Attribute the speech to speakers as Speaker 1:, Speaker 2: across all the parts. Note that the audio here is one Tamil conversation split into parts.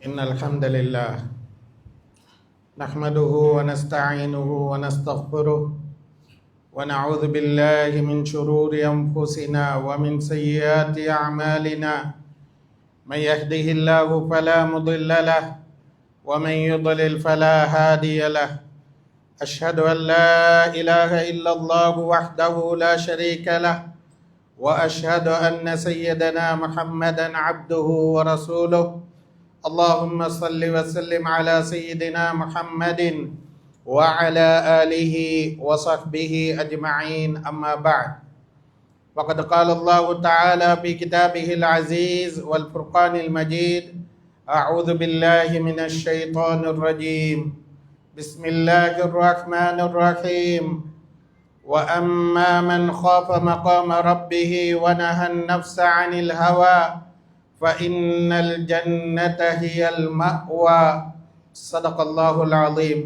Speaker 1: إن الحمد لله نحمده ونستعينه ونستغفره ونعوذ بالله من شرور أنفسنا ومن سيئات أعمالنا من يهده الله فلا مضل له ومن يضلل فلا هادي له أشهد أن لا إله إلا الله وحده لا شريك له وأشهد أن سيدنا محمدا عبده ورسوله اللهم صل وسلم على سيدنا محمد وعلى آله وصحبه أجمعين أما بعد فقد قال الله تعالى في كتابه العزيز والفرقان المجيد أعوذ بالله من الشيطان الرجيم بسم الله الرحمن الرحيم وأما من خاف مقام ربه ونهى النفس عن الهوى فإن الجنة هي المأوى صدق الله العظيم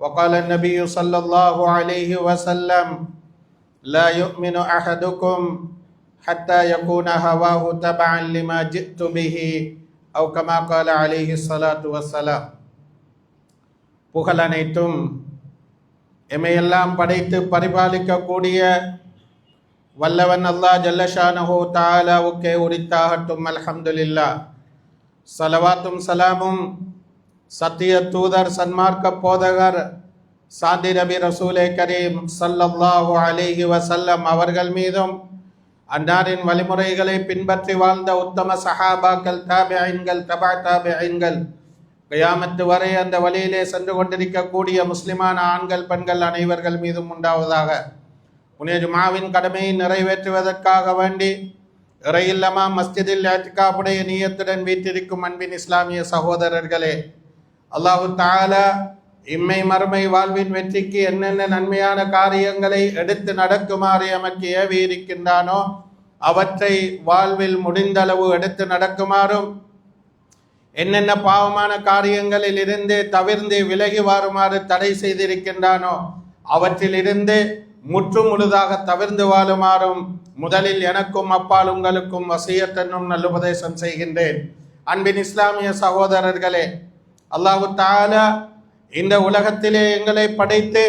Speaker 1: وقال النبي صلى الله عليه وسلم لا يؤمن أحدكم حتى يكون هواه تبعا لما جئت به أو كما قال عليه الصلاة والسلام புகழ் அனைத்தும் எமையெல்லாம் படைத்து பரிபாலிக்கக்கூடிய வல்லவன் அல்லாஹ் ஜல்லஷானஹு தஆலாவுக்கே உரித்தாகட்டும். அல்ஹம்துலில்லாஹ். ஸலவாத்தும் சலாமும் சத்திய தூதர் சன்மார்க்க போதகர் சாந்தி நபி ரசூலே கரீம் ஸல்லல்லாஹு அலைஹி வஸல்லம் அவர்கள் மீதும் அன்னாரின் வழிமுறைகளை பின்பற்றி வாழ்ந்த உத்தம சஹாபாக்கள், தாபிஈன்கள், தபா தாபிஈன்கள், கியாமத்து வரை அந்த வழியிலே சென்று கொண்டிருக்கக்கூடிய முஸ்லிமான ஆண்கள் பெண்கள் அனைவர்கள் மீதும் உண்டாவதாக. புனித ஜுமாவின் கடமையை நிறைவேற்றுவதற்காக வேண்டி இறையில்லமா மஸ்ஜிதில் இஅ்திகாஃபுடைய நியத்துடன் வீற்றிருக்கும் அன்பின் இஸ்லாமிய சகோதரர்களே, அல்லாஹு தஆலா இம்மை மறுமை வாழ்வின் வெற்றிக்கு என்னென்ன நன்மையான காரியங்களை எடுத்து நடக்குமாறு எமக்கு ஏவி இருக்கின்றானோ அவற்றை வாழ்வில் முடிந்தளவு எடுத்து நடக்குமாறும், என்னென்ன பாவமான காரியங்களில் இருந்து தவிர்ந்து விலகி வாருமாறு தடை செய்திருக்கின்றானோ அவற்றிலிருந்து முற்று முழுதாக தவிர்ந்து வாழுமாறும் முதலில் எனக்கும் அப்பால் உங்களுக்கும் வசியத் என்னும் நல்லுபதேசம் செய்கின்றேன். அன்பின் இஸ்லாமிய சகோதரர்களே, அல்லாஹு தஆலா இந்த உலகத்திலே எங்களை படைத்து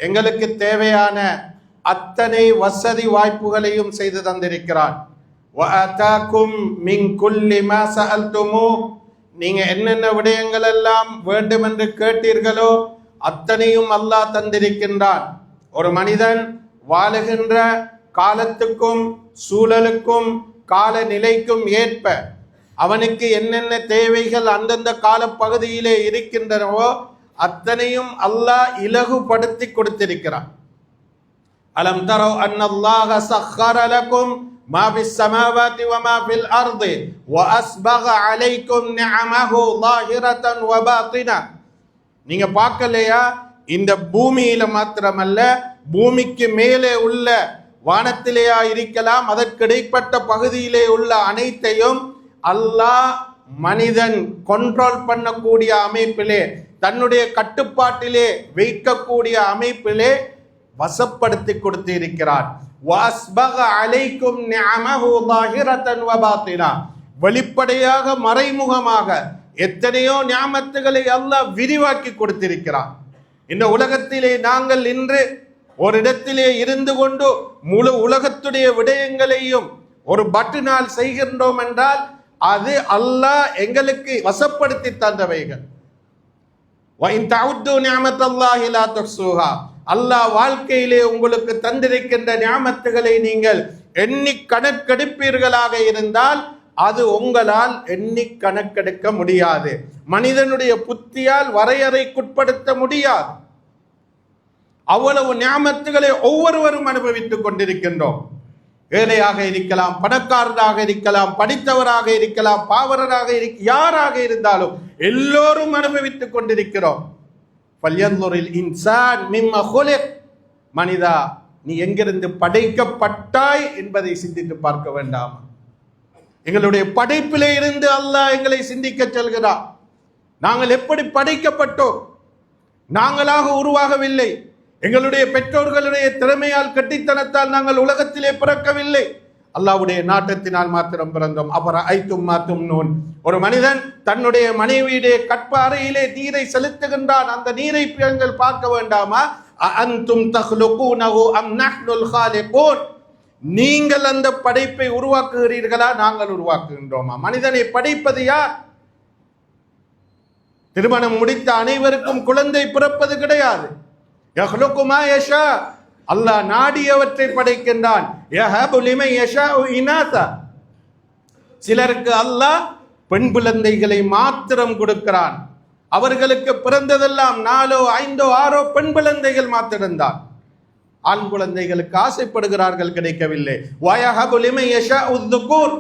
Speaker 1: எங்களுக்கு தேவையான அத்தனை வசதி வாய்ப்புகளையும் செய்து தந்திருக்கிறான். வஅதாக்கும் மின் குல்லி மா சஅல்துமு, நீங்க என்னென்ன விடயங்கள் எல்லாம் வேண்டும் என்று கேட்டீர்களோ அத்தனையும் அல்லாஹ் தந்திருக்கின்றான். ஒரு மனிதன் வாழுகின்ற காலத்துக்கும் சூழலுக்கும் காலநிலைக்கும் ஏற்ப அவனுக்கு என்னென்ன தேவைகள் அந்தந்த கால பகுதியிலே இருக்கின்றனவோ அத்தனையும் அல்லாஹ் இலகுபடுத்தி கொடுத்திருக்கிறான். அலம் தரவ் அன்னல்லாஹ சக்கர லகும் மா ஃபிஸ் ஸமாவாதி வ மா ஃபில் அர்தி வ அஸ்பக அலைக்கும் நிஅமஹு ஸாஹிரத்தன் வ பாத்தினா. நீங்க பார்க்கலையா, இந்த பூமியில மாத்திரமல்ல, பூமிக்கு மேலே உள்ள வானத்திலேயா இருக்கலாம், அதற்கிடைப்பட்ட பகுதியிலே உள்ள அனைத்தையும் அல்லாஹ் மனிதன் கண்ட்ரோல் பண்ணக்கூடிய அமைப்பிலே, தன்னுடைய கட்டுப்பாட்டிலே வைக்கக்கூடிய அமைப்பிலே வசப்படுத்தி கொடுத்து இருக்கிறார். வஸ்பக அலைக்கும் நிஅமஹு ஸாஹிரத்தன் வ பாத்தினா, வெளிப்படையாக மறைமுகமாக எத்தனையோ நியாமத்துகளை அல்லாஹ் விரிவாக்கி கொடுத்திருக்கிறார். இந்த உலகத்திலே நாங்கள் இன்று ஒரு இடத்திலே இருந்து கொண்டு முழு உலகத்துடைய விடயங்களையும் ஒரு பட்டினால் செய்கின்றோம் என்றால் அது அல்லாஹ் எங்களுக்கு வசப்படுத்தி தந்தவைகள். அல்லாஹ் வாழ்க்கையிலே உங்களுக்கு தந்திருக்கின்ற நியாமத்துகளை நீங்கள் எண்ணி கணக்கெடுப்பீர்களாக இருந்தால் அது உங்களால் எண்ணி கணக்கெடுக்க முடியாது. மனிதனுடைய புத்தியால் வரையறைக்குட்படுத்த முடியாது. அவ்வளவு நியாமத்துகளை ஒவ்வொருவரும் அனுபவித்துக் கொண்டிருக்கின்றோம். ஏழையாக இருக்கலாம், பணக்காரராக இருக்கலாம், படித்தவராக இருக்கலாம், பாவரராக யாராக இருந்தாலும் எல்லோரும் அனுபவித்துக் கொண்டிருக்கிறோம். ஃபல்யன்துரில் இன்சான் மிம்ம குலிக், மனிதா நீ எங்கிருந்து படைக்கப்பட்டாய் என்பதை சிந்தித்து பார்க்க வேண்டாம். எங்களுடைய படைப்பிலே இருந்து அல்லாஹ் எங்களை சிந்திக்க சொல்கிறார். நாங்கள் எப்படி படைக்கப்பட்டோம்? நாங்களாக உருவாகவில்லை. எங்களுடைய பெற்றோர்களுடைய திறமையால் கட்டித்தனத்தால் நாங்கள் உலகத்திலே பிறக்கவில்லை. அல்லாஹ்வுடைய நாட்டத்தினால் மாத்திரம் பிறந்தோம். அப்புறம் ஐத்தும் மாத்தும் நூன். ஒரு மனிதன் தன்னுடைய மனைவியுடைய கற்ப அறையிலே நீரை செலுத்துகின்றான். அந்த நீரை நீங்கள் பார்க்க வேண்டாமா? அன்தும் தஹ்லுகூனஹு அம் நஹ்னுல் காலிகூன். நீங்கள் அந்த படைப்பை உருவாக்குகிறீர்களா, நாங்கள் உருவாக்குகின்றோமா? மனிதனை படைப்பது யார்? திருமணம் முடித்த அனைவருக்கும் குழந்தை பிறப்பது கிடையாது. யஹ்லுகு மா யஷா, அல்லாஹ் நாடியவற்றை படைக்கின்றான். யஹபு லிமன் யஷாஉ இனாஸா, சிலருக்கு அல்லாஹ் பெண் குழந்தைகளை மாத்திரம் கொடுக்கிறான். அவர்களுக்கு பிறந்ததெல்லாம் 4 5 6 பெண் குழந்தைகள் மாத்திரம்தான். ஆண் குழந்தைகளுக்கு ஆசைப்படுகிறார்கள், கிடைக்கவில்லை. வயஹபு லிமன் யஷாஉ ذுகூர்,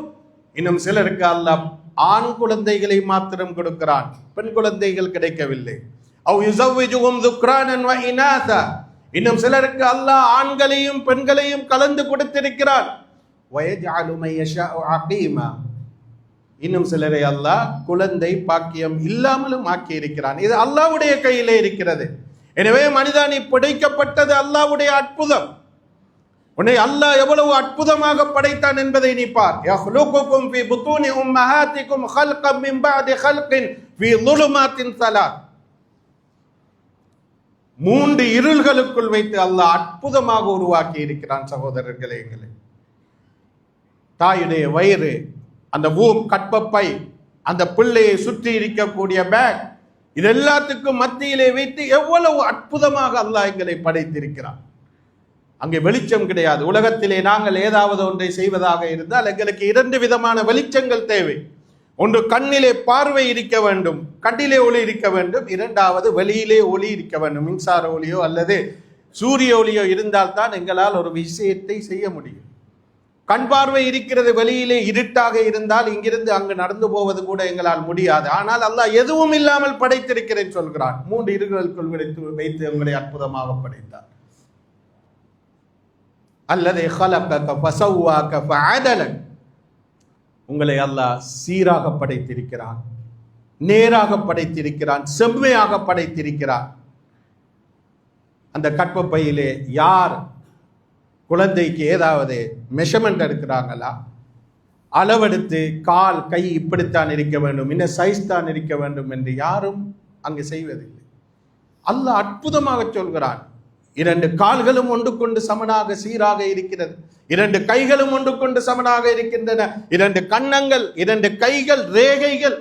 Speaker 1: இன்னும் சிலருக்கு அல்லாஹ் ஆண் குழந்தைகளை மாத்திரம் கொடுக்கிறான், பெண் குழந்தைகள் கிடைக்கவில்லை. அவ் யுஸவ்விஜுஹும் ذுக்ரானன் வ இனாஸா, இன்னும் சிலருக்கு அல்லாஹ் ஆண்களையும் பெண்களையும் கலந்து கொடுத்திருக்கிறான். வயஜஅலு மன் யஷாஉ அகீமா, இன்னும் சிலரை அல்லாஹ் குழந்தை பாக்கியம் இல்லாமலும் ஆக்கி இருக்கிறான். இது அல்லாஹ்வுடைய கையிலே இருக்கிறது. எனவே மனிதா, நீ படைக்கப்பட்டது அல்லாஹ்வுடைய அற்புதம். உன்னை அல்லாஹ் எவ்வளவு அற்புதமாக படைத்தான் என்பதை நீ பார். யஹ்லுகுகும் ஃபீ புத்தூனி உம்மஹாத்திக்கும் ஹல்கன் மின் பஅதி ஹல்கின் ஃபீ ظுலுமாத்தின் ஸலாத். 3 இருள்களுக்குள் வைத்து அல்லாஹ் அற்புதமாக உருவாக்கி இருக்கிறான். சகோதரர்களே, எங்களை தாயுடைய வயிறு, அந்த கற்பப்பை, அந்த பிள்ளையை சுற்றி இருக்கக்கூடிய பேக், இது எல்லாத்துக்கும் மத்தியிலே வைத்து எவ்வளவு அற்புதமாக அல்லாஹ் எங்களை படைத்திருக்கிறான். அங்கே வெளிச்சம் கிடையாது. உலகத்திலே நாங்கள் ஏதாவது ஒன்றை செய்வதாக இருந்தால் எங்களுக்கு 2 விதமான வெளிச்சங்கள் தேவை. ஒன்று, கண்ணிலே பார்வை இருக்க வேண்டும், கண்ணிலே ஒளி இருக்க வேண்டும். 2வது, வெளியிலே ஒளி இருக்க வேண்டும். மின்சார ஒளியோ அல்லது சூரிய ஒளியோ இருந்தால்தான் எங்களால் ஒரு விஷயத்தை செய்ய முடியும். கண் பார்வை இருக்கிறது, வெளியிலே இருட்டாக இருந்தால் இங்கிருந்து அங்கு நடந்து போவது கூட எங்களால் முடியாது. ஆனால் அல்லாஹ் எதுவும் இல்லாமல் படைத்திருக்கிறேன் சொல்கிறான். 3 இருள்களுக்குள் வைத்து உங்களை அற்புதமாக படைத்தார். அல்லது خلقك فسواك فعدلك, உங்களை அல்லாஹ் சீராக படைத்திருக்கிறான், நேராக படைத்திருக்கிறான், செம்மையாக படைத்திருக்கிறான். அந்த கற்பப்பையிலே யார் குழந்தைக்கு ஏதாவது மெஷர்மெண்ட் எடுக்கிறாங்களா? அளவெடுத்து கால் கை இப்படித்தான் இருக்க வேண்டும், இன்ன சைஸ் தான் இருக்க வேண்டும் என்று யாரும் அங்கு செய்வதில்லை. அல்லாஹ் அற்புதமாக சொல்கிறான். 2 கால்களும் ஒன்றுக்கொண்டு சமனாக சீராக இருக்கிறது, 2 கைகளும் ஒன்றுக்கொண்டு சமனாக இருக்கின்றன, 2 கன்னங்கள், 2 கைகள், ரேகைகள்,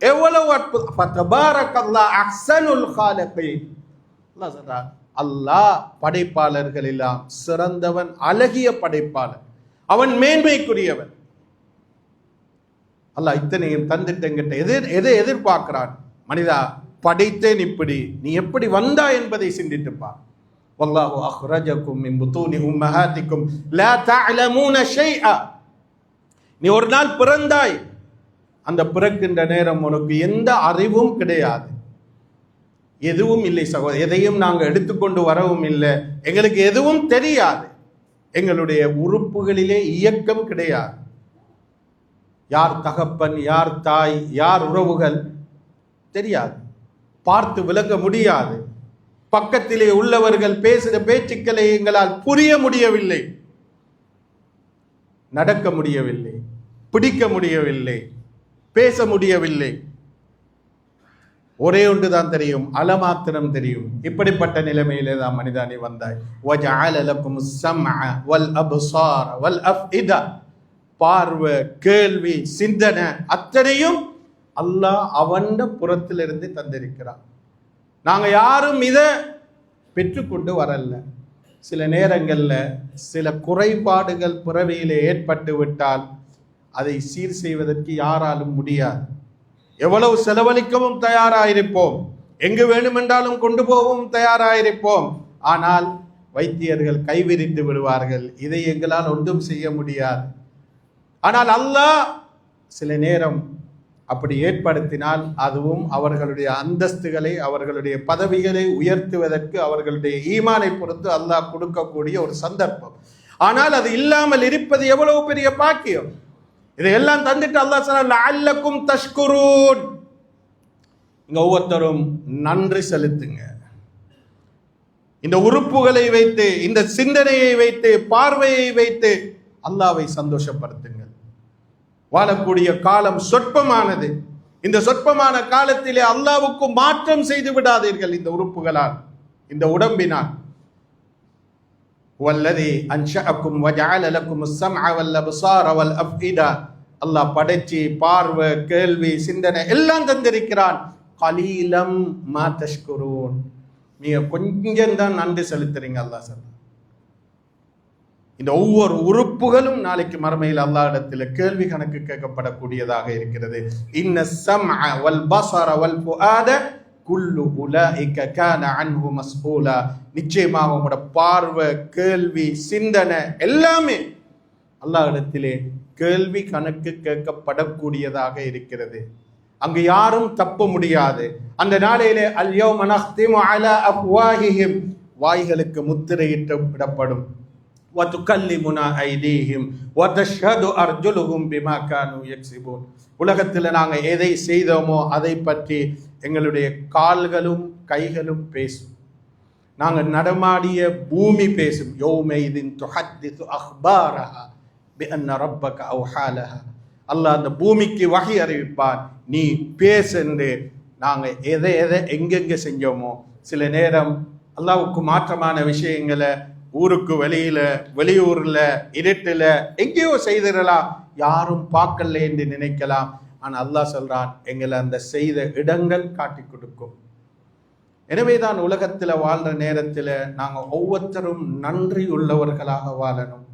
Speaker 1: எவ்வளவு அற்புதம்! தபாரக்கல்லாஹ் அஹ்ஸனுல் காலிகீன். அல்லாஹ் சொல்றார், அல்லாஹ் படைப்பாளர்கள் எல்லாம் சிறந்தவன், அழகிய படைப்பாளர், அவன் மேன்மைக்குரியவன். அல்லாஹ் இத்தனையும் தந்துட்டு என்கிட்ட எதை எதிர்பார்க்கிறான்? மனிதா, படைத்தேன் இப்படி, நீ எப்படி வந்தா என்பதை சிந்தித்துப்பார். வல்லாஹு அஹ்ரஜக்கும் மின் புத்தூனி உம்மஹாத்திக்கும் லா தஅலமூன ஷைஆ. நீ ஒரு நாள் பிறந்தாய், அந்த பிறக்கின்ற நேரம் உனக்கு எந்த அறிவும் கிடையாது, எதுவும் இல்லை சகோதரர். எதையும் நாங்கள் எடுத்துக்கொண்டு வரவும் இல்லை, எங்களுக்கு எதுவும் தெரியாது. எங்களுடைய உறுப்புகளிலே இயக்கம் கிடையாது. யார் தகப்பன், யார் தாய், யார் உறவுகள் தெரியாது, பார்த்து விளக்க முடியாது. பக்கத்திலே உள்ளவர்கள் பேசுகிற பேச்சுக்களை எங்களால் புரிய முடியவில்லை, நடக்க முடியவில்லை, பிடிக்க முடியவில்லை, பேச முடியவில்லை. ஒரே ஒன்று தான் தெரியும், அலமாத்திரம் தெரியும். இப்படிப்பட்ட நிலைமையிலே தான் மனிதா நீ வந்தாய். வஜஅல லக்குமுஸ் ஸம்அ வல் அப்ஸார வல் அஃஇதா, பார்வை, கேள்வி, சிந்தனை அத்தனையும் அல்லாஹ் அவன் புறத்திலிருந்து தந்திருக்கிறான். நாங்க யாரும் இதை பெற்றுக்கொண்டு வரல. சில நேரங்கள்ல சில குறைபாடுகள் பிறவியிலே ஏற்பட்டு விட்டால் அதை சீர் செய்வதற்கு யாராலும் முடியாது. எவ்வளவு செலவழிக்கவும் தயாராயிருப்போம், எங்கு வேண்டுமென்றாலும் கொண்டு போகவும் தயாராயிருப்போம். ஆனால் வைத்தியர்கள் கைவிரித்து விடுவார்கள், இதை எங்களால் ஒன்றும் செய்ய முடியாது. ஆனால் அல்லாஹ் சில நேரம் அப்படி ஏற்படுத்தினால் அதுவும் அவர்களுடைய அந்தஸ்துகளை, அவர்களுடைய பதவிகளை உயர்த்துவதற்கு அவர்களுடைய ஈமானை பொறுத்து அல்லாஹ் கொடுக்கக்கூடிய ஒரு சந்தர்ப்பம். ஆனால் அது இல்லாமல் இருப்பது எவ்வளவு பெரிய பாக்கியம்! இதையெல்லாம் தந்துட்டு அல்லாஹ் சொல்றான், லஅல்லக்கும் தஷ்குரூன், இங்க ஒவ்வொருத்தரும் நன்றி செலுத்துங்க. இந்த உறுப்புகளை வைத்து, இந்த சிந்தனையை வைத்து, பார்வையை வைத்து அல்லாஹ்வை சந்தோஷப்படுத்துங்கள். வாழக்கூடிய காலம் சொற்பமானது. இந்த சொற்பமான காலத்திலே அல்லாஹ்வுக்கு மாற்றம் செய்து விடாதீர்கள். இந்த உறுப்புகளால், இந்த உடம்பினால். வல்லதி அன்ஷஅக்கும் வஜஅல லக்குமுஸ் ஸம்அ வல் அப்ஸார வல் அஃஇதா, அல்லாஹ் படைச்சி பார்வை, கேள்வி, சிந்தனை எல்லாம் தந்திருக்கிறான். கலீலம் மா தஷ்குரூன், நீங்க கொஞ்சம் தான் நன்றி செலுத்துறீங்க. அல்லாஹ் சொல்றான், இந்த ஒவ்வொரு உறுப்புகளும் நாளைக்கு மறுமையில் அல்லாஹ் இடத்துல கேள்வி கணக்கு கேட்கப்படக்கூடியதாக இருக்கிறது. இன்ன ஸம்அ வல் பஸர வல் ஃபுஆத குல்லு உலாயிக கான அன்ஹு மஸ்ஊலா, நிச்சயமாக உங்களோட பார்வை, கேள்வி, சிந்தனை எல்லாமே அல்லாஹ் இடத்திலே கேள்வி கணக்கு கேட்கப்படக்கூடியதாக இருக்கிறது. அங்கு யாரும் தப்ப முடியாது. அந்த நாளையிலே அல் யௌம நஹ்திமு அலா அஃப்வாஹிஹிம், வாய்களுக்கு முத்திரையிட்டு விடப்படும். வ துகல்லிமுனா ஐதீஹிம் வ தஷ்ஹது அர்ஜுலுஹும் பிமா கானூ யக்ஸிபூன், உலகத்தில் நாங்கள் எதை செய்தோமோ அதை பற்றி எங்களுடைய கால்களும் கைகளும் பேசும். நாங்கள் நடமாடிய பூமி பேசும். யௌமைதின் துஹத்திஸு அக்பாரஹா பிஅன்ன ரப்பக அவ்ஹாலஹா, அல்லாஹ் அந்த பூமிக்கு வஹி அறிவிப்பான், நீ பேசென்று. நாங்கள் எதை எதை எங்கெங்கே செஞ்சோமோ, சில நேரம் அல்லாஹ்வுக்கு மாற்றமான விஷயங்களை ஊருக்கு வெளியில, வெளியூர்ல, இருட்டுல எங்கேயோ செய்திடலாம், யாரும் பார்க்கல என்று நினைக்கலாம். ஆனால் அல்லாஹ் சொல்றான், எங்களை அந்த செய்த இடங்கள் காட்டி கொடுக்கும். எனவேதான் உலகத்தில் வாழ்ற நேரத்தில் நாங்கள் ஒவ்வொருத்தரும் நன்றி உள்ளவர்களாக வாழணும்.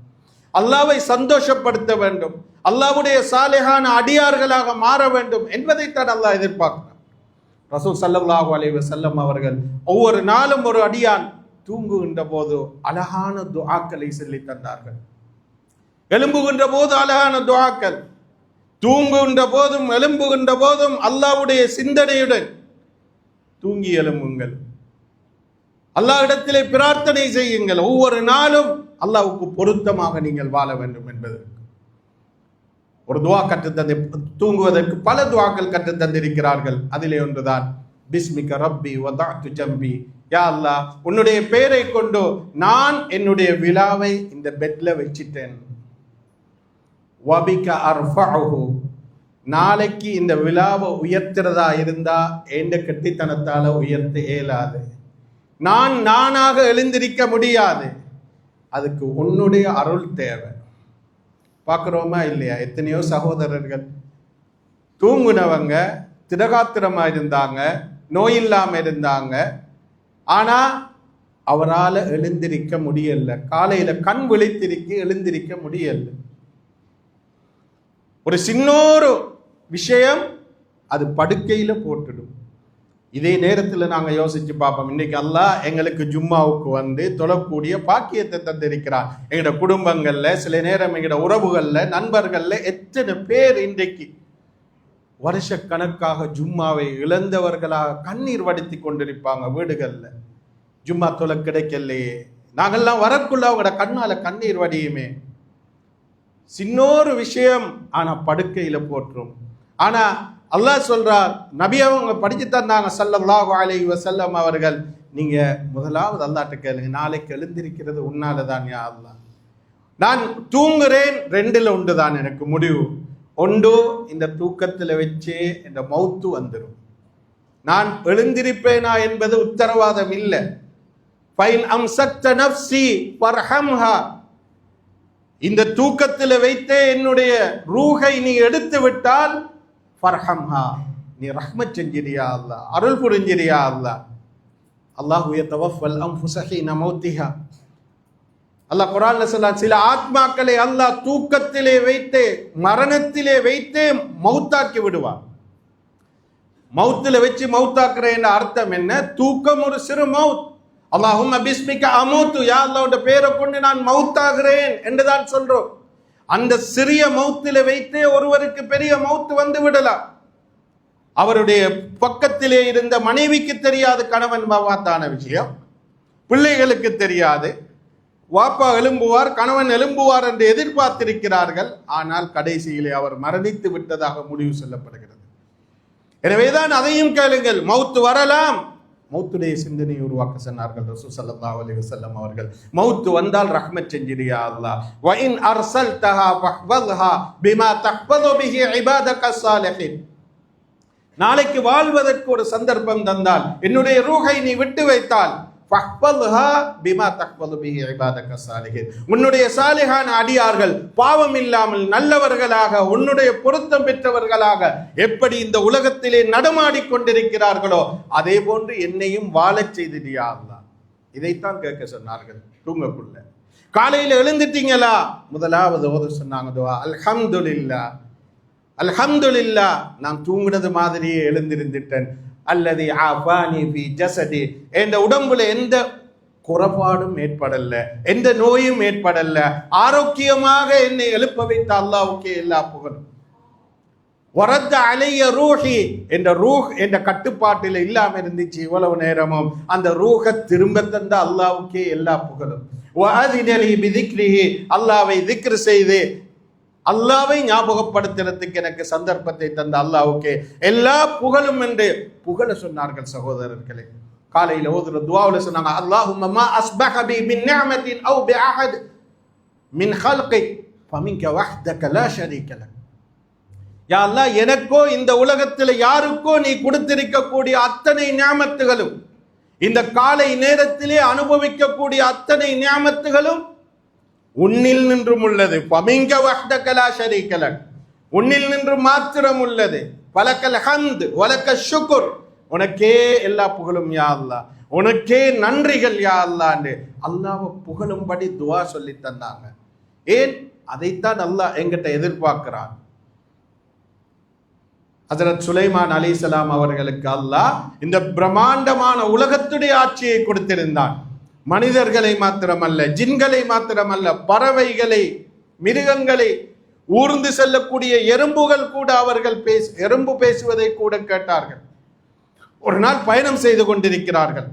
Speaker 1: அல்லாஹ்வை சந்தோஷப்படுத்த வேண்டும், அல்லாஹ்வுடைய சாலிஹான அடியார்களாக மாற வேண்டும் என்பதைத்தான் அல்லாஹ் எதிர்பார்க்கிறார். ரசூல் ஸல்லல்லாஹு அலைஹி வஸல்லம் அவர்கள் ஒவ்வொரு நாளும் ஒரு அடியான் தூங்குகின்ற போது அழகான துஆக்களை சொல்லி தந்தார்கள். எழும்புகின்ற போது அழகான துஆக்கள், தூங்குகின்ற போதும் எழும்புகின்ற போதும் அல்லாஹ்வுடைய சிந்தனையுடன் தூங்கி எழும்புங்கள். அல்லாஹ் இடத்திலே பிரார்த்தனை செய்யுங்கள். ஒவ்வொரு நாளும் அல்லாஹ்வுக்கு பொருத்தமாக நீங்கள் வாழ வேண்டும் என்பது ஒரு துஆ கற்று தந்து, தூங்குவதற்கு பல துஆக்கள் கற்று தந்திருக்கிறார்கள். அதிலே ஒன்றுதான் பிஸ்மிக ரப்பி வதஅது ஜம்பி, யா அல்லாஹ் உன்னுடைய பெயரை கொண்டு நான் என்னுடைய விலாவை இந்த பெட்ல வச்சிட்டேன். வபிக அர்ஃபஉஹு, நாளைக்கு இந்த விலாவை உயர்த்துறதா இருந்தா எந்த கெட்டித்தனத்தால உயர்த்த இயலாது. நான் நானாக எழுந்திருக்க முடியாது. அதுக்கு உன்னுடைய அருள் தேவை. பார்க்குறோமா இல்லையா? எத்தனையோ சகோதரர்கள் தூங்குனவங்க திடகாத்திரமா இருந்தாங்க, நோய் இல்லாம இருந்தாங்க, ஆனா அவரால் எழுந்திருக்க முடியல. காலையில கண் விழித்திருக்க எழுந்திருக்க முடியல. ஒரு சின்னொரு விஷயம் அது படுக்கையில போட்டுடும். இதே நேரத்தில் நாங்கள் யோசிச்சு பார்ப்போம், இன்னைக்கு அல்லாஹ் எங்களுக்கு ஜும்மாவுக்கு வந்து தொழக்கூடிய பாக்கியத்தை தந்திருக்கிறார். எங்களோட குடும்பங்கள்ல, சில நேரம் எங்களோட உறவுகள்ல, நண்பர்கள்ல எத்தனை பேர் இன்றைக்கு வருஷக்கணக்காக ஜும்மாவை இழந்தவர்களாக கண்ணீர் வடித்து கொண்டிருப்பாங்க வீடுகள்ல. ஜும்மா தொலை கிடைக்கலையே, நாங்கள்லாம் வரக்குள்ள அவங்களோட கண்ணால கண்ணீர் வடியுமே. சின்னொரு விஷயம், ஆனா படுக்கையில போற்றும். ஆனா அல்லாஹ் சொல்றார், நபி அவங்க படிச்சு தந்தாங்க ஸல்லல்லாஹு அலைஹி வஸல்லம் அவர்கள், நீங்க முதலாவது அல்லாஹ்ட்ட கேளுங்க, நாளைக்கு எழுந்திருக்கிறது உன்னாலதான் யா அல்லாஹ். நான் தூங்குறேன், ரெண்டுல ஒன்று தான் எனக்கு முடிவு. ஒன்று, இந்த தூக்கத்துல வச்சே இந்த மௌத்து வந்துடும். நான் எழுந்திருப்பேனா என்பது உத்தரவாதம் இல்லை. ஃபைன் அம்சக்த நஃப்ஸி ஃபர்ஹம்ஹா, இந்த தூக்கத்தில் வைத்தே என்னுடைய ரூஹை நீ எடுத்து விட்டால் ஃபர்ஹம்ஹா, நீ ரஹ்மத் செஞ்சிரியா அல்லாஹ், அருள் புரிஞ்சிரியா அல்லாஹ். அல்லாஹு யதவஃபல் அன்ஃபுஸ ஹீன மௌத்திஹா, அல்லாஹ் குர்ஆன்ல சொல்றான், சில ஆத்மாக்களை அல்லாஹ் தூக்கத்திலே வைத்தே, மரணத்திலே வைத்தே மௌத்தாக்கி விடுவான். மௌத்துல வச்சு மௌத்தாக்குறேன் அர்த்தம் என்ன? தூக்கம் ஒரு சிறு மௌத். அல்லாஹும்ம பிஸ்மிக அமூத்து, யா அல்லாஹ்வுடைய பேரை கொண்டு நான் மௌத்தாகிறேன் என்றுதான் சொல்றோம். அந்த சிறிய மௌத்தில வைத்தே ஒருவருக்கு பெரிய மௌத்து வந்து விடலாம். அவருடைய பக்கத்திலே இருந்த மனைவிக்கு தெரியாது கணவன் மவாத்தான விஷயம், பிள்ளைகளுக்கு தெரியாது. வாப்பா எழும்புவார், கணவன் எழும்புவார் என்று எதிர்பார்த்திருக்கிறார்கள். ஆனால் கடைசியிலே அவர் மரணித்து விட்டதாக முடிவு சொல்லப்படுகிறது. எனவேதான் அதையும் கேளுங்கள், மௌத்து வரலாம், மௌத்துடைய சிந்தனையை உருவாக்க சொன்னார்கள் ரசூல் ஸல்லல்லாஹு அலைஹி வஸல்லம் அவர்கள். மௌத்து வந்தால் ரஹ்மத் செஞ்சிரு யா அல்லாஹ். வ இன் அர்சல்தஹா ஃபஹ்வல்ஹா பிமா தஹ்வது பிஹி இபாதக ஸாலிஹீன். நாளைக்கு வாழ்வதற்கு ஒரு சந்தர்ப்பம் தந்தால், என்னுடைய ரூஹை நீ விட்டு வைத்தால், ஃபஹ்வல்ஹா பிமா தஹ்வது பிஹி இபாதக ஸாலிஹீன், உன்னுடைய சாலிஹான அடியார்கள் பாவம் இல்லாமல் நல்லவர்களாக உன்னுடைய பொருத்தம் பெற்றவர்களாக எப்படி இந்த உலகத்திலே நடமாடி கொண்டிருக்கிறார்களோ அதே போன்று என்னையும் வாழச் செய்தியா அல்லாஹ். இதைத்தான் கேட்க சொன்னார்கள் தூங்கக்குள்ள. காலையில் எழுந்துட்டீங்களா, முதலாவது ஓத சொன்னாங்க துஆ அல்ஹம்துலில்லாஹ். அல்ஹம்துலில்லாஹ், நான் தூங்குனது மாதிரியே எழுந்திருந்துட்டேன். அல்லதி ஆஃபானி ஃபி ஜஸதி, என்ற உடம்புல எந்த குறைபாடும் ஏற்படல, எந்த நோயும் ஏற்படல, ஆரோக்கியமாக என்னை எழுப்ப வைத்த அல்லாஹ்வுக்கே எல்லா புகழும். வரத்த அலைய ரூஹி, என்ற ரூஹ் என்ற கட்டுப்பாட்டில் இல்லாம இருந்துச்சு இவ்வளவு நேரமும், அந்த ரூஹ திரும்ப தந்த அல்லாஹ்வுக்கே எல்லா புகழும். வஅதினலி பிதிக்ரிஹி, அல்லாஹ்வை திக்ர் செய்து அல்லாஹ்வை ஞாபகப்படுத்துறதுக்கு எனக்கு சந்தர்ப்பத்தை தந்த அல்லாஹ்வுக்கே எல்லா புகழும் என்று புகழ சொன்னார்கள் சகோதரர்களே. காலையில ஓதுற துஆவுல சொன்னாங்க, அல்லாஹும்ம மா அஸ்பஹ பி மின் நிஅமத்தின் அவ் பி அஹத் மின் ஹல்கிக் ஃபமின்க வஹ்தக லா ஷரீக லக். யா அல்லாஹ், எனக்கோ இந்த உலகத்தில் யாருக்கோ நீ கொடுத்திருக்கக்கூடிய அத்தனை நியாமத்துகளும், இந்த காலை நேரத்திலே அனுபவிக்கக்கூடிய அத்தனை நியாமத்துகளும் உன்னில் நின்றும் உள்ளது. ஃபமின்க வஹ்தக லா ஷரீக லக், உன்னில் நின்று மாத்திரம் உள்ளது. வலக்கல் ஹம்த் வலக்கல் ஷுக்ர், உனக்கே எல்லா புகழும் யா அல்லாஹ், உனக்கே நன்றிகள் யா அல்லாஹ் என்று அல்லாஹ்வை புகழும்படி துஆ சொல்லி தந்தாங்க. ஏன்? அதைத்தான் அல்லாஹ் எங்கிட்ட எதிர்பார்க்கிறான். ஹஜ்ரத் சுலைமான் அலைஹிஸ்ஸலாம் அவர்களுக்கு அல்லாஹ் இந்த பிரம்மாண்டமான உலகத்துடைய ஆட்சியை கொடுத்திருந்தான். மனிதர்களை மாத்திரமல்ல, ஜின்களை மாத்திரமல்ல, பறவைகளை, மிருகங்களை, ஊர்ந்து செல்லக்கூடிய எறும்புகள் கூட அவர்கள் எறும்பு பேசுவதை கூட கேட்டார்கள். ஒரு நாள் பயணம் செய்து கொண்டிருக்கிறார்கள்.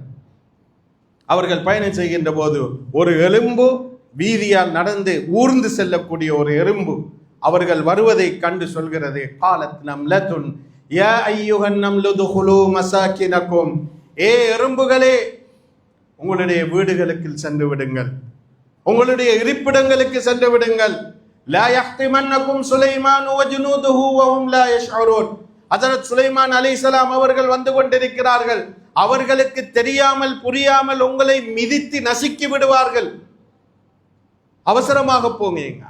Speaker 1: அவர்கள் பயணம் செய்கின்ற போது ஒரு எறும்பு வீதியால் நடந்து ஊர்ந்து செல்லக்கூடிய ஒரு எறும்பு அவர்கள் வருவதை கண்டு சொல்கிறது, காலத் நம்லத்துன் யா அய்யுஹன் நம்லு துஹுலு மசாகினகும், ஏ எறும்புகளே, உங்களுடைய வீடுகளுக்கு சென்று விடுங்கள், உங்களுடைய இருப்பிடங்களுக்கு சென்று விடுங்கள். லா யஹ்திமன்னகும் சுலைமான் வ ஜுனூதுஹு வ ஹும் லா யஷ்உரூன். ஹஜ்ரத் சுலைமான் அலைஹிஸ்ஸலாம் அவர்கள் வந்து கொண்டிருக்கிறார்கள். அவர்களுக்கு தெரியாமல் புரியாமல் உங்களை மிதித்து நசுக்கி விடுவார்கள், அவசரமாக போங்க.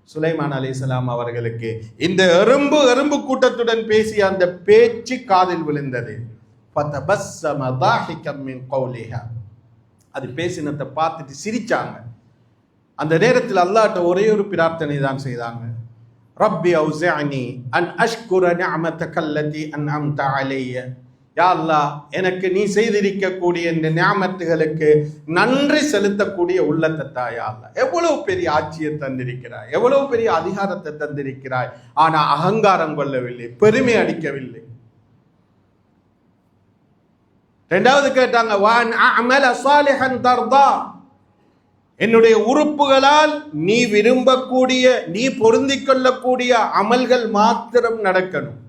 Speaker 1: சுலைமான் அலைஹிஸ்ஸலாம் அவர்களுக்கு இந்த எறும்பு கூட்டத்துடன் பேசிய அந்த பேச்சு காதில் விழுந்தது. ஃபதபஸ்ஸம தாஹிகம் மின் கௌலிஹா, அது பேசினத்தை பார்த்துட்டு சிரிச்சாங்க. அந்த நேரத்தில் அல்லாஹ்ட்ட ஒரே ஒரு பிரார்த்தனை தான் செய்தாங்க, ரப்பி அவ்ஸிஅனி அன் அஷ்குர நிஅமதக அல்லதி அன்அம்த அலைய. யா அல்லாஹ், எனக்கு நீ செய்திருக்கக்கூடிய இந்த நியாமத்துகளுக்கு நன்றி செலுத்தக்கூடிய உள்ளத்தை தா யா அல்லாஹ். எவ்வளவு பெரிய ஆட்சியை தந்திருக்கிறாய், எவ்வளவு பெரிய அதிகாரத்தை தந்திருக்கிறாய், ஆனா அகங்காரம் கொள்ளவில்லை, பெருமை அடிக்கவில்லை. இரண்டாவது கேட்டாங்க, வான் அஅமல சாலிஹன் தர்தா, என்னுடைய உறுப்புகளால் நீ விரும்பக்கூடிய, நீ பொருந்திக் கொள்ளக்கூடிய அமல்கள் மாத்திரம் நடக்கணும்.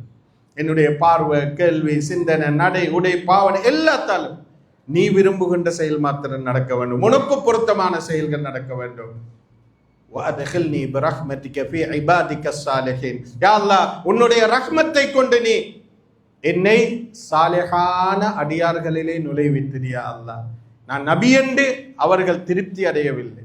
Speaker 1: என்னுடைய பார்வை, கேள்வி, சிந்தனை, நடை, உடை, பாவனை எல்லாத்தாலும் நீ விரும்புகின்ற செயல் மாத்திரம் நடக்க வேண்டும், உனக்கு பொருத்தமான செயல்கள் நடக்க வேண்டும். வஅத்கில்னி பிரஹ்மதிக ஃபீ இபாதிக ஸாலிஹீன், யா அல்லாஹ், உன்னுடைய ரஹ்மத்தை கொண்டு நீ என்னை சாலிஹான அடியார்களிலே நுழைவித்திரு யா அல்லாஹ். நான் நபி என்று அவர்கள் திருப்தி அடையவில்லை.